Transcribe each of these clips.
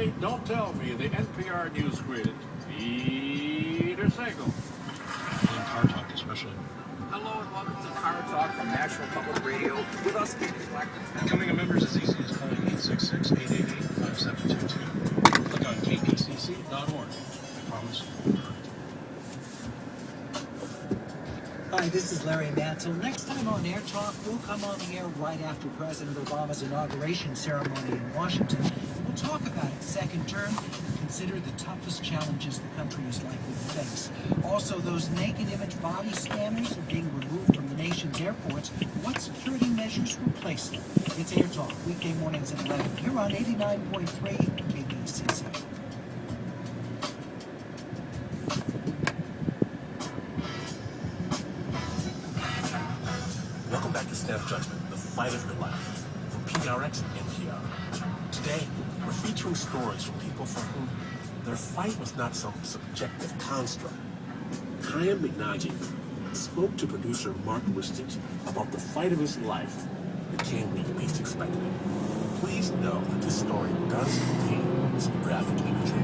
Wait, don't tell me. The NPR News Grid. Peter Sagal. And Car Talk especially. Hello and welcome to Car Talk from National Public Radio. With us, Steve Blackman. Becoming a member is as easy as calling 866-888-5722. Click on kpcc.org. I promise. Hi, this is Larry Mantle. Next time on Air Talk, we'll come on the air right after President Obama's inauguration ceremony in Washington. We'll talk about its second term and consider the toughest challenges the country is likely to face. Also, those naked image body scanners are being removed from the nation's airports. What security measures replace them? It's Air Talk, weekday mornings at 11, here on 89.3 KPCC. Welcome back to Staff Judgment, the fight of your life, from PRX and NPR. Today, we're featuring stories from people for whom their fight was not some subjective construct. Chaim McNajee spoke to producer Mark Ristich about the fight of his life that came when he least expected it. Please know that this story does contain some graphic imagery.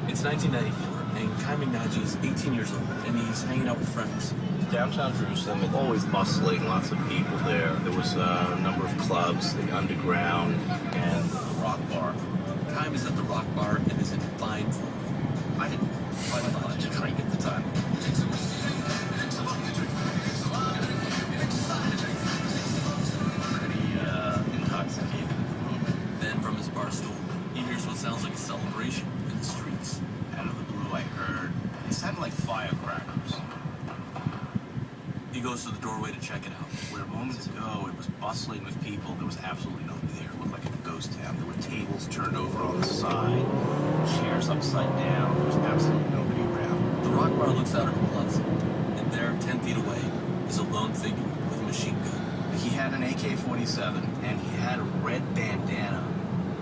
It's 1994. And Chaim McNajee is 18 years old, and he's hanging out with friends. Downtown Jerusalem, it's always bustling, lots of people there. There was a number of clubs, the Underground and the Rock Bar. Chaim is at the Rock Bar and is in fine form. I had quite a lot to drink at the time. Pretty intoxicated at the moment. Then from his bar stool, he hears what sounds like a celebration in the streets. Out of the blue, I heard, it sounded like firecrackers. He goes to the doorway to check it out. Where moments ago it was bustling with people, there was absolutely nobody there. It looked like a ghost town. There were tables turned over on the side, chairs upside down. There was absolutely nobody around. The Rock Bar looks out at the plaza, and there, 10 feet away, is a lone figure with a machine gun. He had an AK-47 and he had a red bandana.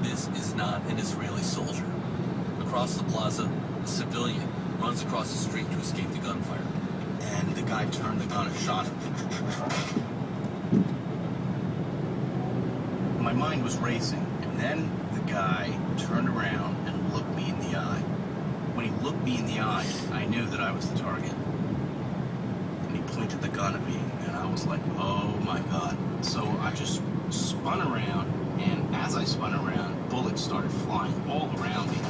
This is not an Israeli soldier. Across the plaza, a civilian runs across the street to escape the gunfire. And the guy turned the gun and shot him. My mind was racing, and then the guy turned around and looked me in the eye. When he looked me in the eye, I knew that I was the target. And he pointed the gun at me, and I was like, oh my God. So I just spun around, and as I spun around, bullets started flying all around me.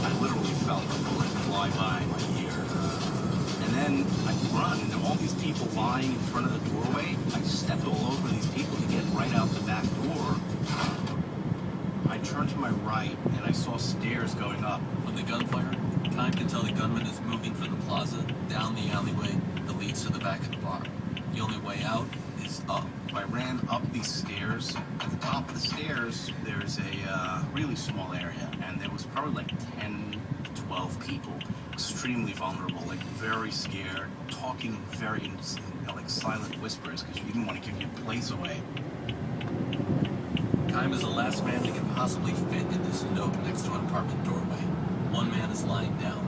I literally felt a bullet fly by my ear. And then I run, and there were all these people lying in front of the doorway. I stepped all over these people to get right out the back door. I turned to my right, and I saw stairs going up. When the gunfire, Chaim can tell the gunman is moving from the plaza down the alleyway that leads to the back of the bar. The only way out is up. I ran up these stairs. At the top of the stairs, there's a really small area, and there was probably like 10, 12 people. Extremely vulnerable, like very scared, talking very like silent whispers because you didn't want to give your place away. Chaim is the last man that can possibly fit in this nook next to an apartment doorway. One man is lying down,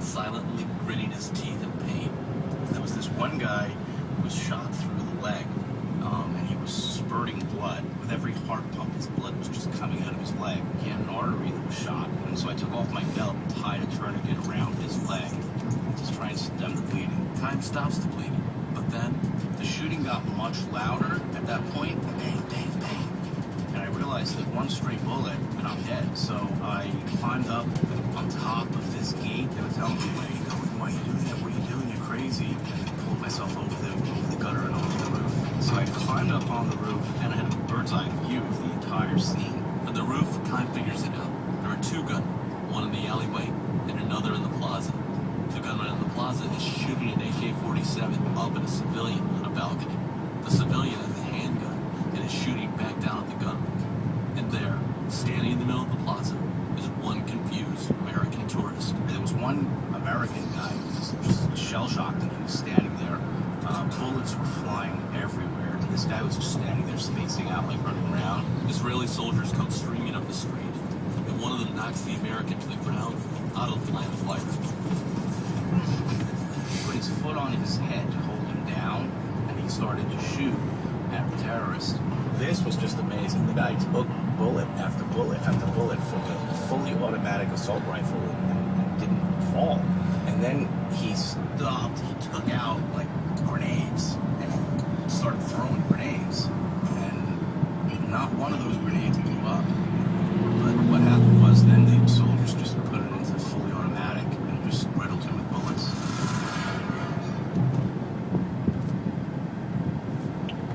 silently gritting his teeth in pain. There was this one guy who was shot through the leg, and he was spurting blood. With every heart pump, his blood was just coming out of his leg. He had an artery that was shot, and so I took off my belt and tied a tourniquet around his leg, just trying to stem the bleeding. Chaim stops the bleeding, but then the shooting got much louder at that point. Bang, bang, bang. And I realized that one stray bullet and I'm dead. So I climbed up on top of this gate. They were telling me, where are you going? Why are you doing that? What are you doing? You're crazy. And I pulled myself over the gutter and onto the roof. So I climbed up on the roof and I had a bird's eye view of the entire scene. At the roof, Chaim figures it out. There are two gunmen, one in the alleyway and another in the plaza. The gunman in the plaza is shooting an AK-47 up at a civilian on a balcony. The civilian has a handgun and is shooting back down at the gunman. And there, standing in the middle of the plaza, is one confused American tourist. There was one American guy who was just shell-shocked and he was standing there. Bullets were flying everywhere. And this guy was just standing there spacing out, like running around. Israeli soldiers come streaming up the street, and one of them knocks the American to the ground out of the line of fire. He put his foot on his head to hold him down, and he started to shoot. at the terrorist. This was just amazing. The guy took bullet after bullet after bullet from a fully automatic assault rifle and didn't fall. And then he stopped, he took out like grenades and started throwing grenades. And not one of those grenades blew up. But what happened was then the soldiers just put it into fully automatic and just riddled him with bullets.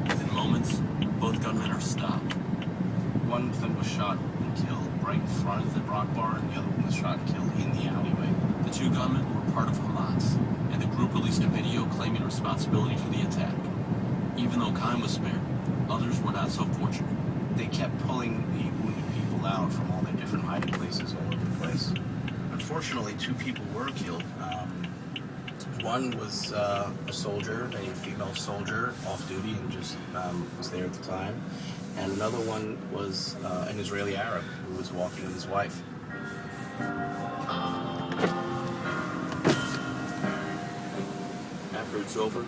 Within moments, both gunmen are stopped. One of them was shot and killed right in front of the rock bar, and the other one was shot and killed in the alleyway. The two gunmen were part of Hamas, and the group released a video claiming responsibility for the attack. Even though Khan was spared, others were not so fortunate. They kept pulling the wounded people out from all their different hiding places all over the place. Unfortunately, 2 people were killed. One was a soldier, a female soldier, off duty and just was there at the time. And another one was an Israeli Arab who was walking with his wife. After it's over,